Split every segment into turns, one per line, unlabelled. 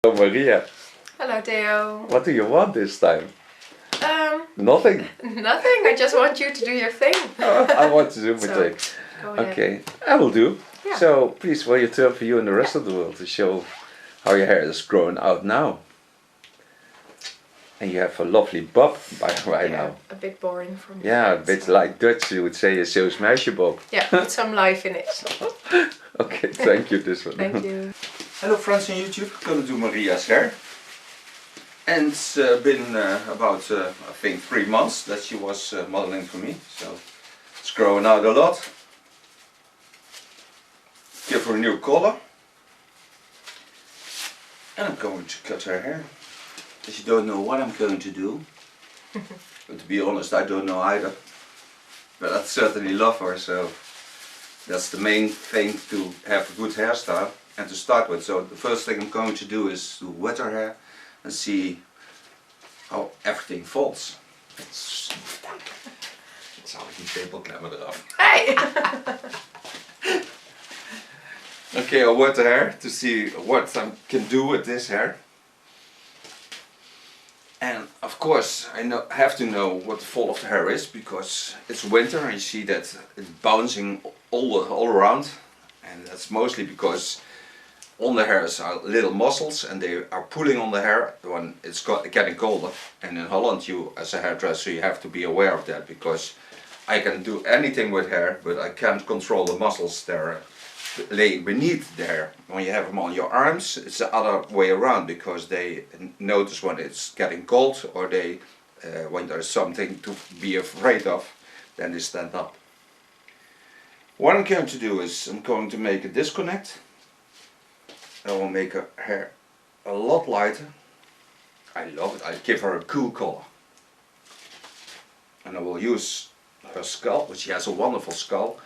Hello Maria.
Hello Theo.
What do you want this time? Nothing.
Nothing. I just want you to do your thing.
I want to do my
So,
thing.
go ahead.
Okay, I will do.
Yeah.
So please, will you turn for you and the rest of the world to show how your hair is growing out now? And you have a lovely bob right now.
A bit boring for me.
Yeah, a bit like Dutch, you would say, a zo's meisjebob.
Yeah, put some life in it.
Okay, thank you, this one.
Thank you.
Hello friends on YouTube, gonna do Maria's hair. And it's been about, I think, 3 months that she was modeling for me. So it's growing out a lot. Give her a new color. And I'm going to cut her hair. If you don't know what I'm going to do, but to be honest, I don't know either. But I certainly love her, so that's the main thing, to have a good hairstyle and to start with. So the first thing I'm going to do is to wet her hair and see how everything falls. Het zal ik niet tepelklemmen eraf.
Hey!
Okay, I'll wet the hair to see what I can do with this hair. And of course I have to know what the fall of the hair is, because it's winter and you see that it's bouncing all around, and that's mostly because on the hairs are little muscles and they are pulling on the hair when it's getting colder. And in Holland, you as a hairdresser, you have to be aware of that, because I can do anything with hair but I can't control the muscles that are laying beneath the hair. When you have them on your arms, it's the other way around, because they notice when it's getting cold, or they when there's something to be afraid of, then they stand up. What I'm going to do is I'm going to make a disconnect. I will make her hair a lot lighter. I love it. I give her a cool color. And I will use her skull, which she has a wonderful skull.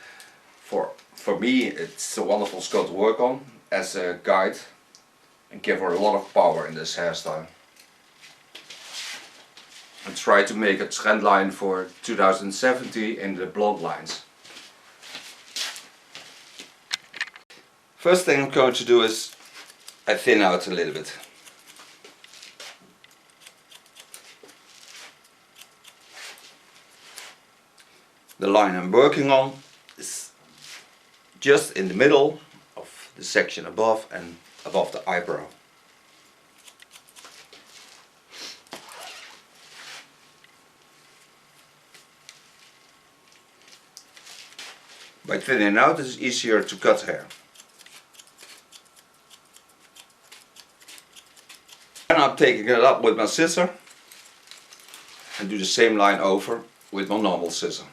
For me, it's a wonderful skull to work on as a guide, and give her a lot of power in this hairstyle. I try to make a trend line for 2070 in the blonde lines. First thing I'm going to do is I thin out a little bit. The line I'm working on is just in the middle of the section above and above the eyebrow. By thinning out, it's easier to cut hair. And I'm taking it up with my scissor and do the same line over with my normal scissor.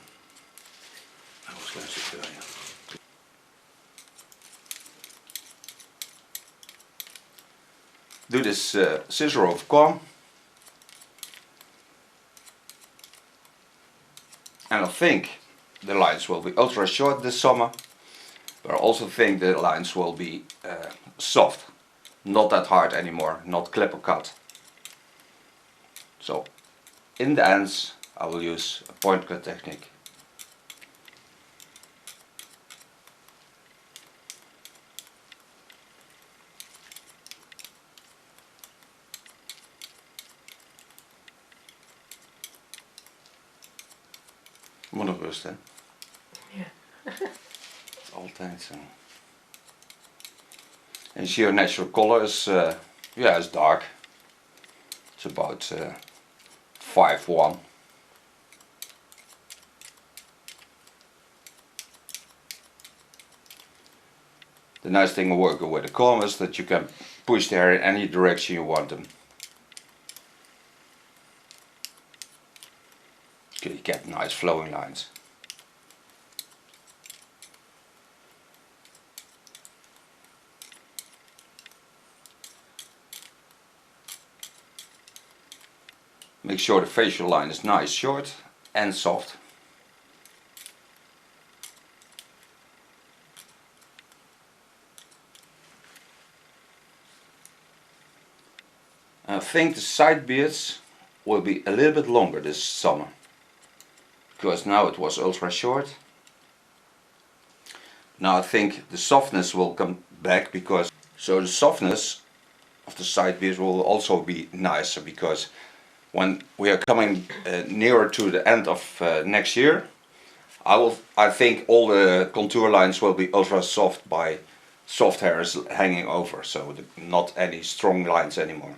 Do this scissor over comb, and I think the lines will be ultra short this summer, but I also think the lines will be soft, not that hard anymore, not clipper cut. So in the ends I will use a point cut technique. Moet nog rust, hè?
Ja.
Altijd zo. And see, your natural color is, yeah, it's dark. It's about 5'1". The nice thing of working with a comb is that you can push the hair in any direction you want them. You get nice flowing lines. Make sure the facial line is nice, short and soft. I think the side beards will be a little bit longer this summer, because now it was ultra short. Now I think the softness will come back, because so the softness of the side views will also be nicer, because when we are coming nearer to the end of next year, I think all the contour lines will be ultra soft by soft hairs hanging over, so not any strong lines anymore.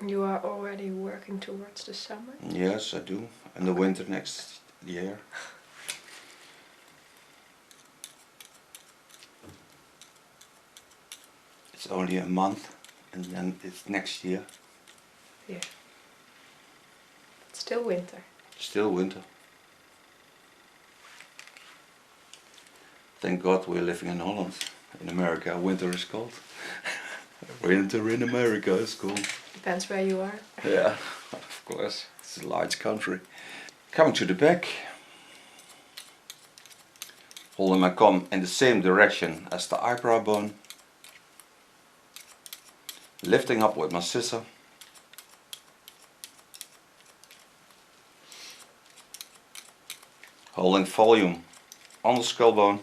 You are already working towards the summer?
Yes, I do. And the winter next year. It's only a month and then it's next year.
Yeah. It's still winter.
Still winter. Thank God we're living in Holland. In America, winter is cold. Winter in America is cold.
Depends where you are.
Yeah, of course. It's a large country. Coming to the back. Holding my comb in the same direction as the eyebrow bone. Lifting up with my scissor. Holding volume on the skull bone.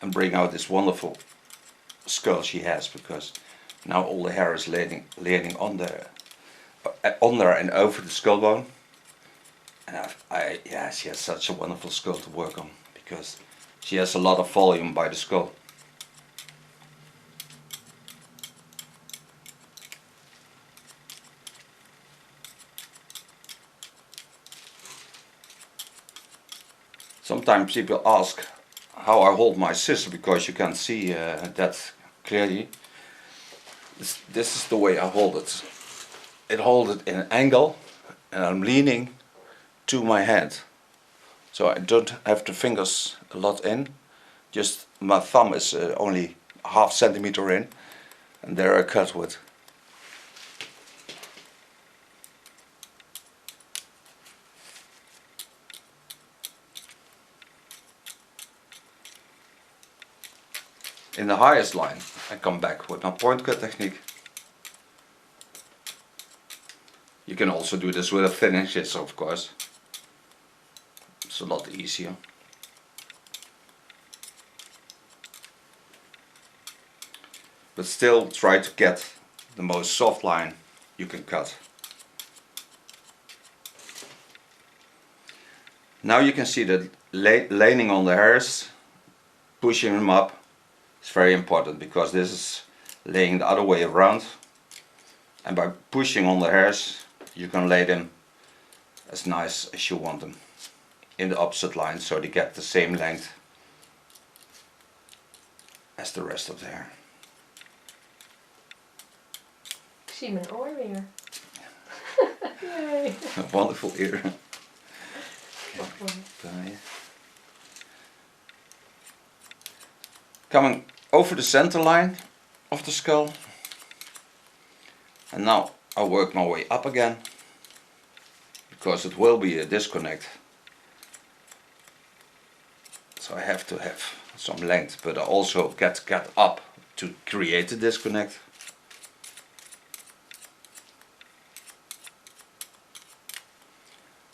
And bring out this wonderful skull she has, because now all the hair is laying on there, under and over the skull bone. And yeah, she has such a wonderful skull to work on, because she has a lot of volume by the skull. Sometimes people ask how I hold my scissor, because you can't see that clearly. This is the way I hold it. I hold it in an angle and I'm leaning to my hand. So I don't have the fingers a lot in, just my thumb is only ½ centimeter in, and there I cut with. In the highest line, I come back with my point cut technique. You can also do this with a thinning scissor, of course. It's a lot easier. But still try to get the most soft line you can cut. Now you can see that leaning on the hairs, pushing them up, is very important, because this is laying the other way around, and by pushing on the hairs you can lay them as nice as you want them in the opposite line, so they get the same length as the rest of the hair.
Ik zie mijn oor weer. Yay.
A wonderful ear. Coming over the center line of the skull, and now I work my way up again, because it will be a disconnect, so I have to have some length, but I also get up to create the disconnect.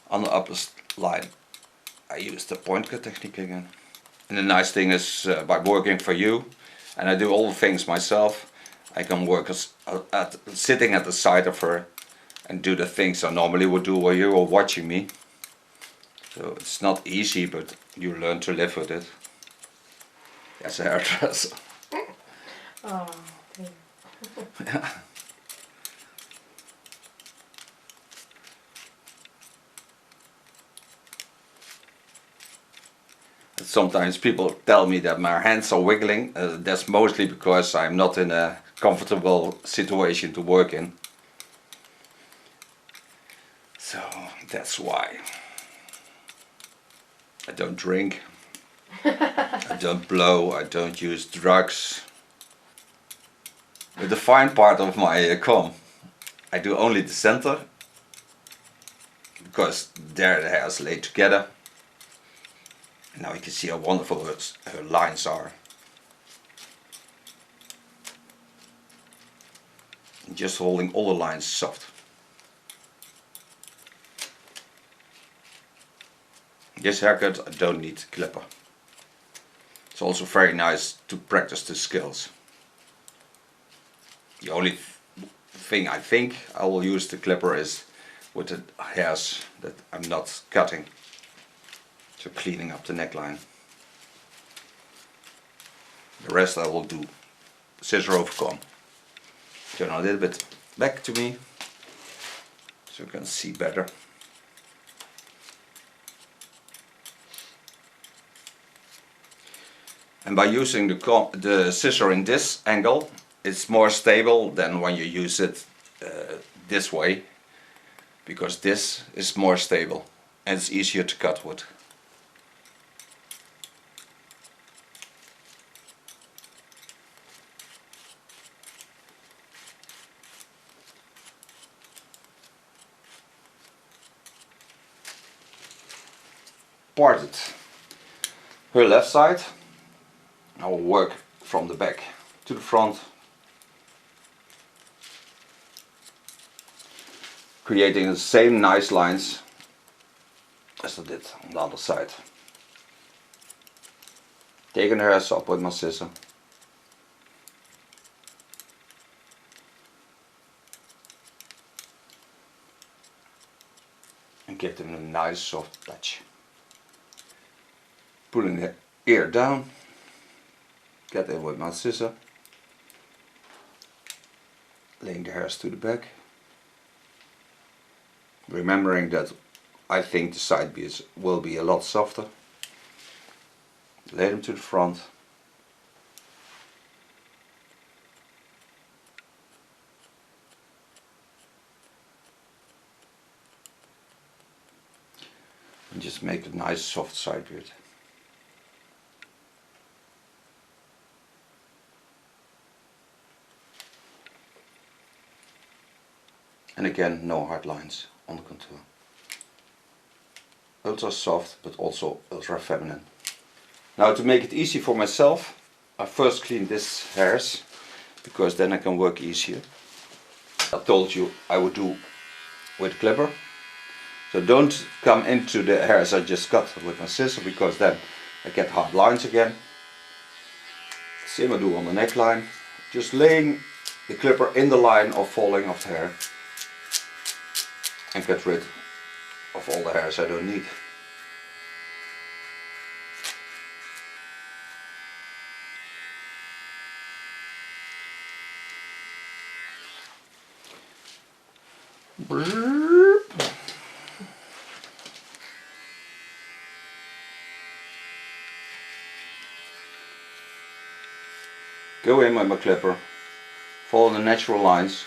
On the upper line I use the point cut technique again. And the nice thing is, by working for you, and I do all the things myself, I can work sitting at the side of her and do the things I normally would do while you were watching me. So it's not easy, but you learn to live with it as a hairdresser.
Oh, dear.
Yeah. Sometimes people tell me that my hands are wiggling. That's mostly because I'm not in a comfortable situation to work in. So that's why. I don't drink. I don't blow. I don't use drugs. With the fine part of my comb, I do only the center, because there the hairs lay together. Now you can see how wonderful her lines are. And just holding all the lines soft. This haircut I don't need clipper. It's also very nice to practice the skills. The only thing I think I will use the clipper is with the hairs that I'm not cutting. So cleaning up the neckline. The rest I will do scissor over comb. Turn a little bit back to me so you can see better. And by using the scissor in this angle, it's more stable than when you use it this way, because this is more stable and it's easier to cut with. Parted her left side. I will work from the back to the front, creating the same nice lines as I did on the other side. Taking the hairs up with my scissor. And give them a nice soft touch. Pulling the ear down. Get in with my scissor. Laying the hairs to the back. Remembering that I think the side beards will be a lot softer. Lay them to the front. And just make a nice soft side beard. And again, no hard lines on the contour. Ultra soft, but also ultra feminine. Now, to make it easy for myself, I first clean these hairs, because then I can work easier. I told you I would do with clipper. So don't come into the hairs I just cut with my scissor, because then I get hard lines again. Same I do on the neckline. Just laying the clipper in the line of falling of the hair. And get rid of all the hairs I don't need. Go in with my clipper, follow the natural lines.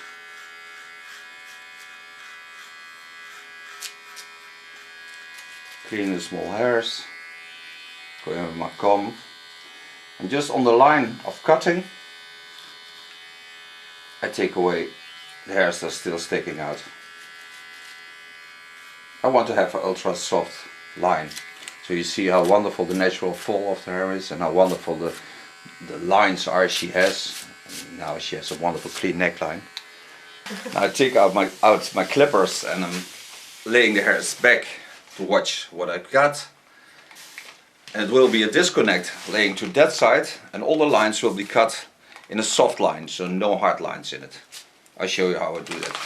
Clean the small hairs, go in with my comb, and just on the line of cutting I take away the hairs that are still sticking out. I want to have an ultra soft line, so you see how wonderful the natural fall of the hair is and how wonderful the lines are she has. And now she has a wonderful clean neckline. Now I take out my clippers and I'm laying the hairs back to watch what I've got, and it will be a disconnect laying to that side, and all the lines will be cut in a soft line, so no hard lines in it. I'll show you how I do that.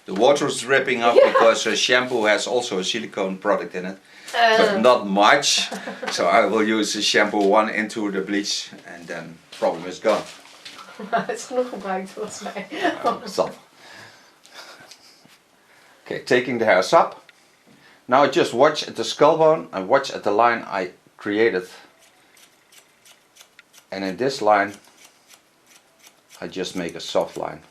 The water is dripping up because shampoo has also a silicone product in it, but not much, so I will use the shampoo one into the bleach and then problem is gone.
Het is genoeg gebruikt volgens mij.
Stop. Okay, taking the hairs up. Now just watch at the skull bone and watch at the line I created. And in this line, I just make a soft line.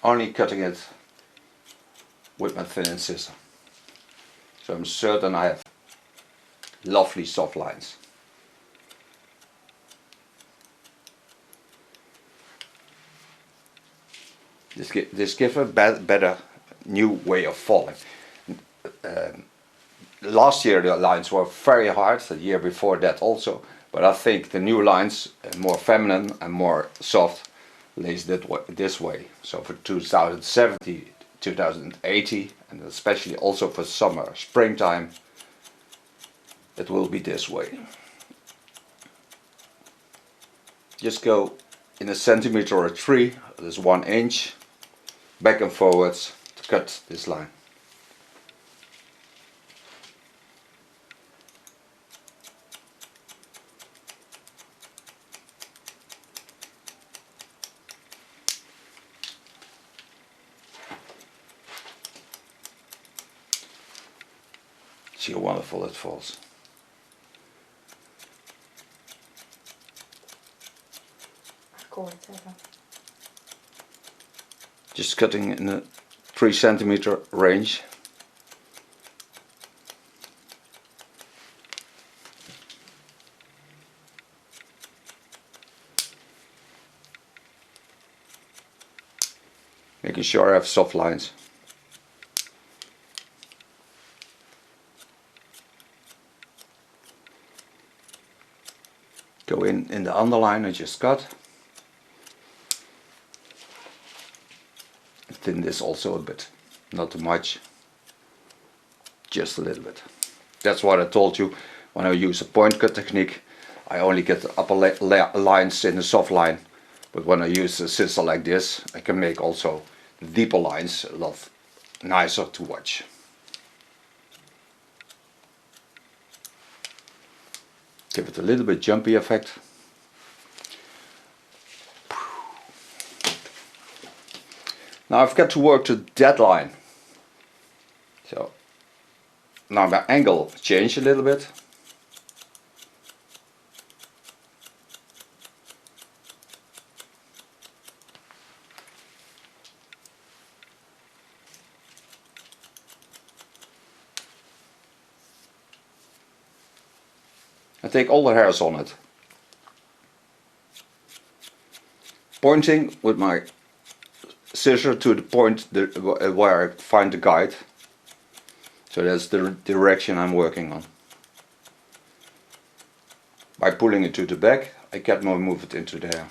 Only cutting it with my thin scissor. So I'm certain I have lovely soft lines. This gives a better new way of falling. Last year the lines were very hard, the year before that also, but I think the new lines are more feminine and more soft lays this way. So for 2070, 2080, and especially also for summer, springtime, it will be this way. Just go in a centimeter or 3, there's 1 inch, back and forwards to cut this line. See how wonderful it falls. Just cutting in a 3 centimeter range. Making sure I have soft lines. Go in the underline I just cut. Thin this also a bit, not too much, just a little bit. That's what I told you, when I use a point cut technique I only get the upper lines in the soft line, but when I use a scissor like this I can make also the deeper lines a lot nicer to watch. Give it a little bit jumpy effect. Now I've got to work to that line. So now my angle changed a little bit. I take all the hairs on it. Pointing with my scissor to the point where I find the guide. So that's the direction I'm working on. By pulling it to the back, I can move it into the hair.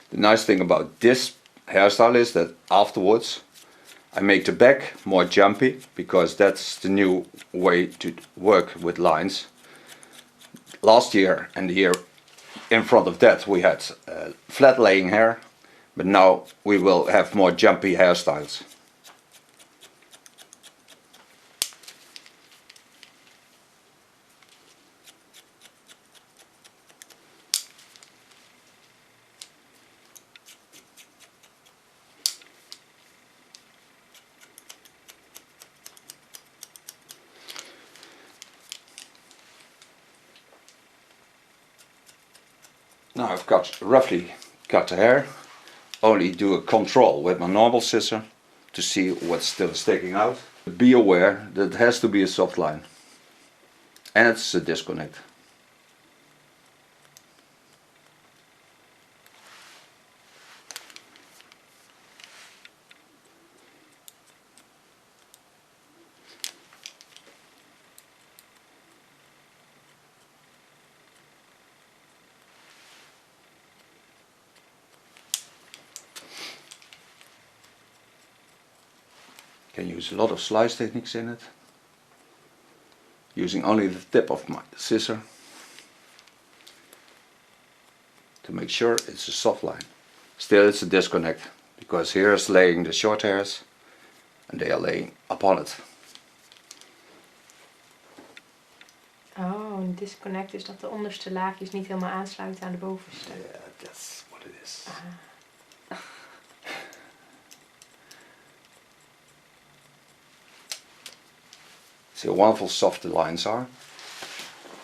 The nice thing about this hairstyle is that afterwards I make the back more jumpy, because that's the new way to work with lines. Last year and the year in front of that we had flat laying hair, but now we will have more jumpy hairstyles. Now I've roughly cut the hair, only do a control with my normal scissor to see what's still sticking out. Be aware that it has to be a soft line and it's a disconnect. Can use a lot of slice techniques in it, using only the tip of my scissor to make sure it's a soft line. Still it's a disconnect, because here is laying the short hairs and they are laying upon it.
Oh, een disconnect is dat de onderste laagjes niet helemaal aansluiten aan de bovenste.
Yeah, that's what it is. See how wonderful soft the lines are.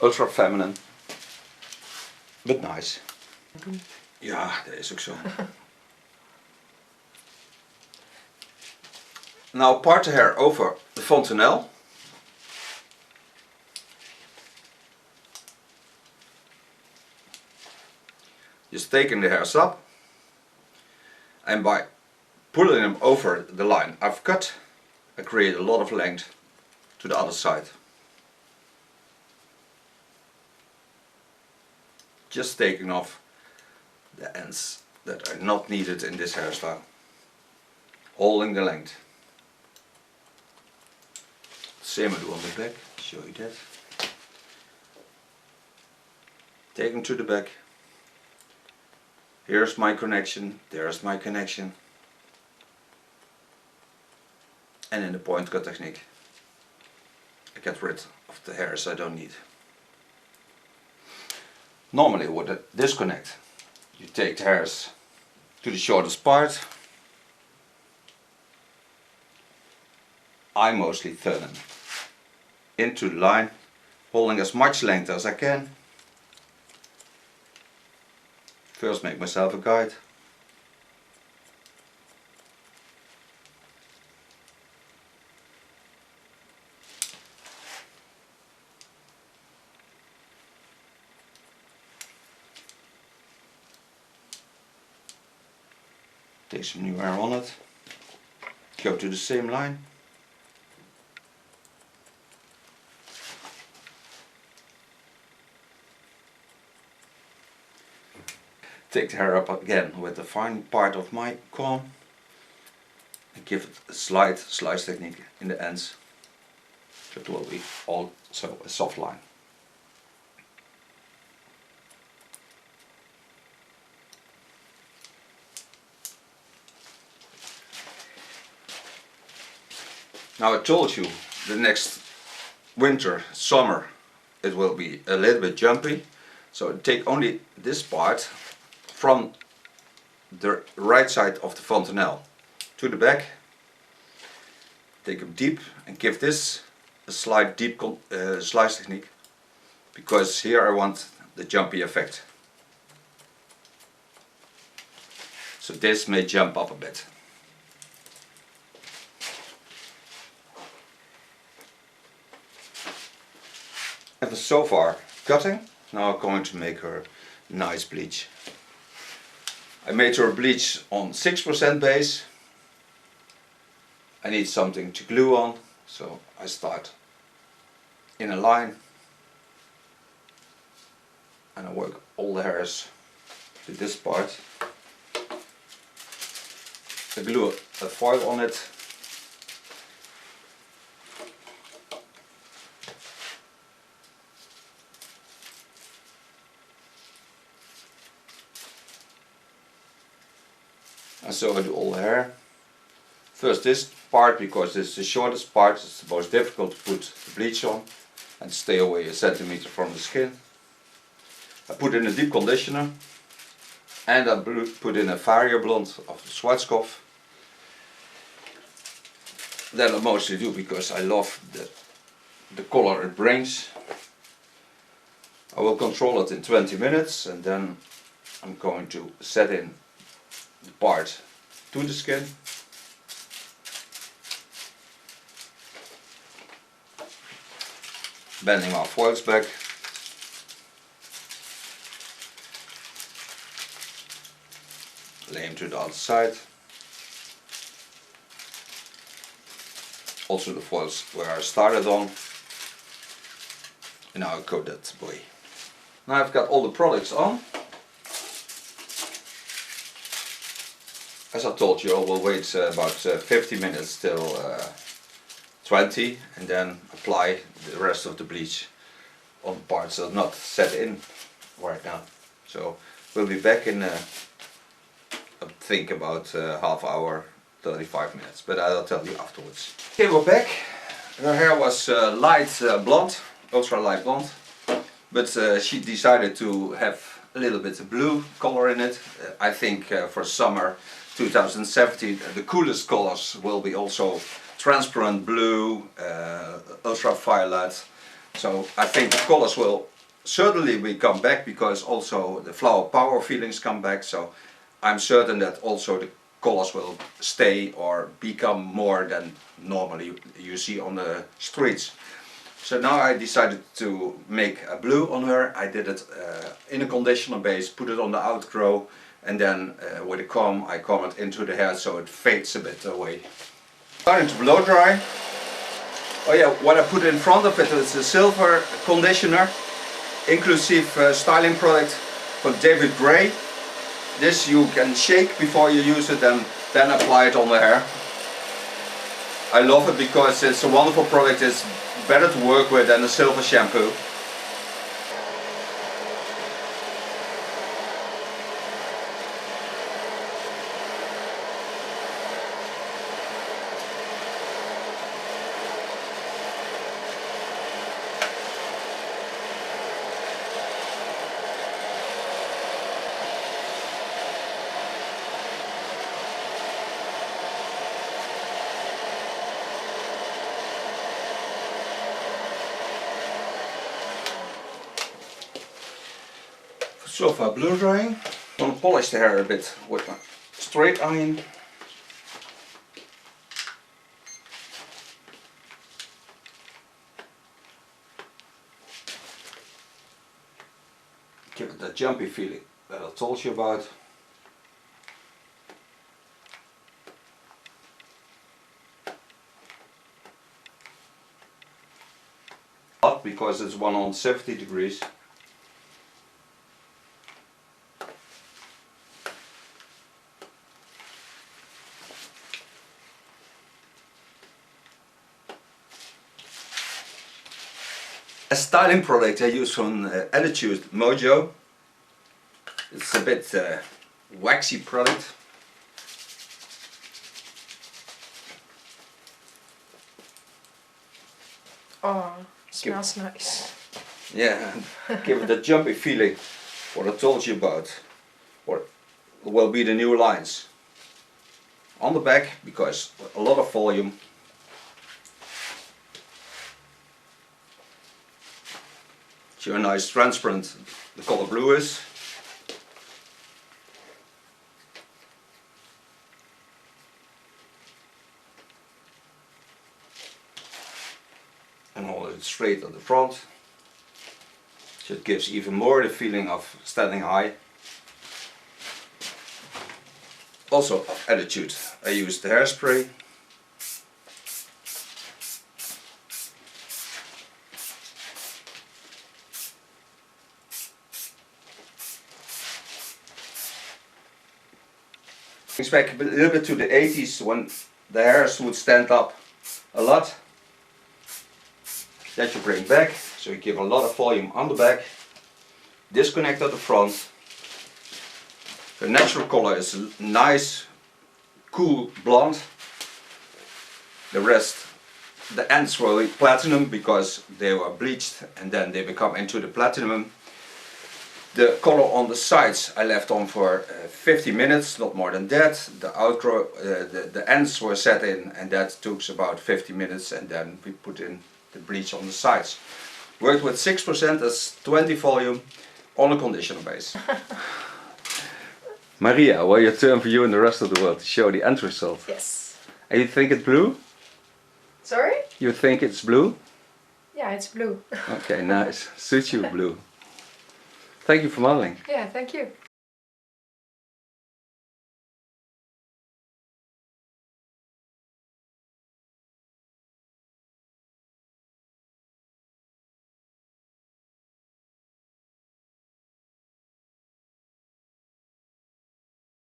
Ultra feminine, but nice. Ja, dat is ook zo. Now part the hair over the fontanelle. just taking the hairs up, and by pulling them over the line I've cut, I create a lot of length to the other side. Just taking off the ends that are not needed in this hairstyle, holding the length. Same I do on the back, show you that. Taking to the back. Here's my connection, there's my connection. And in the point cut technique, I get rid of the hairs I don't need. Normally with a disconnect, you take the hairs to the shortest part. I mostly turn them into the line, holding as much length as I can. First make myself a guide. Take some new hair on it. Go to the same line. Take the hair up again with the fine part of my comb and give it a slight slice technique in the ends. It will be also a soft line. Now I told you the next winter, summer, it will be a little bit jumpy. So take only this part from the right side of the fontanelle to the back. Take them deep and give this a slight deep slice technique, because here I want the jumpy effect. So this may jump up a bit. And so far cutting. Now I'm going to make her nice bleach. I made her bleach on 6% base. I need something to glue on, so I start in a line and I work all the hairs to this part. I glue a foil on it. And so I do all the hair. First this part, because it's the shortest part, it's the most difficult to put the bleach on and stay away a centimeter from the skin. I put in a deep conditioner and I put in a Vario blonde of the Schwarzkopf. That I mostly do because I love the color it brings. I will control it in 20 minutes and then I'm going to set in the part to the skin. Bending my foils back. Lay him to the other side. Also the foils where I started on. And now I coat that boy. Now I've got all the products on. As I told you, I will wait about 50 minutes till 20 and then apply the rest of the bleach on parts that are not set in right now. So we'll be back in I think about half hour, 35 minutes, but I'll tell you afterwards. Okay, we're back. Her hair was light blonde, ultra light blonde, but she decided to have a little bit of blue color in it. I think for summer 2017 the coolest colors will be also transparent blue, ultraviolet. So I think the colors will certainly come back, because also the flower power feelings come back. So I'm certain that also the colors will stay or become more than normally you see on the streets. So now I decided to make a blue on her. I did it in a conditioner base, put it on the outgrow, and then with a comb I comb it into the hair so it fades a bit away. Starting to blow dry. Oh yeah, what I put in front of it is a silver conditioner, inclusive styling product from David Gray. This you can shake before you use it and then apply it on the hair. I love it because it's a wonderful product. It's better to work with than a silver shampoo. So far blow drying. I'm going to polish the hair a bit with my straight iron. Give it that jumpy feeling that I told you about. Hot because it's 170 degrees. A styling product I use from Attitude Mojo. It's a bit waxy product.
Oh, smells nice.
Yeah, give it a jumpy feeling. What I told you about. What will be the new lines. On the back, because a lot of volume. See how nice transparent the color blue is. And hold it straight at the front. So it gives even more the feeling of standing high. Also of Attitude, I used the hairspray. Brings back a little bit to the 80s when the hairs would stand up a lot. That you bring back, so you give a lot of volume on the back, disconnect at the front. The natural color is a nice, cool blonde. The rest, the ends were platinum because they were bleached and then they become into the platinum. The color on the sides I left on for 50 minutes, not more than that. The outgrow, the ends were set in and that took about 50 minutes and then we put in the bleach on the sides. Worked with 6% as 20 volume on a conditioner base. Maria, well, your turn for you and the rest of the world to show the end result.
Yes.
And you think it's blue?
Sorry?
You think it's blue?
Yeah, it's blue.
Okay, nice. Suits you blue. Thank you for modeling.
Yeah, thank you.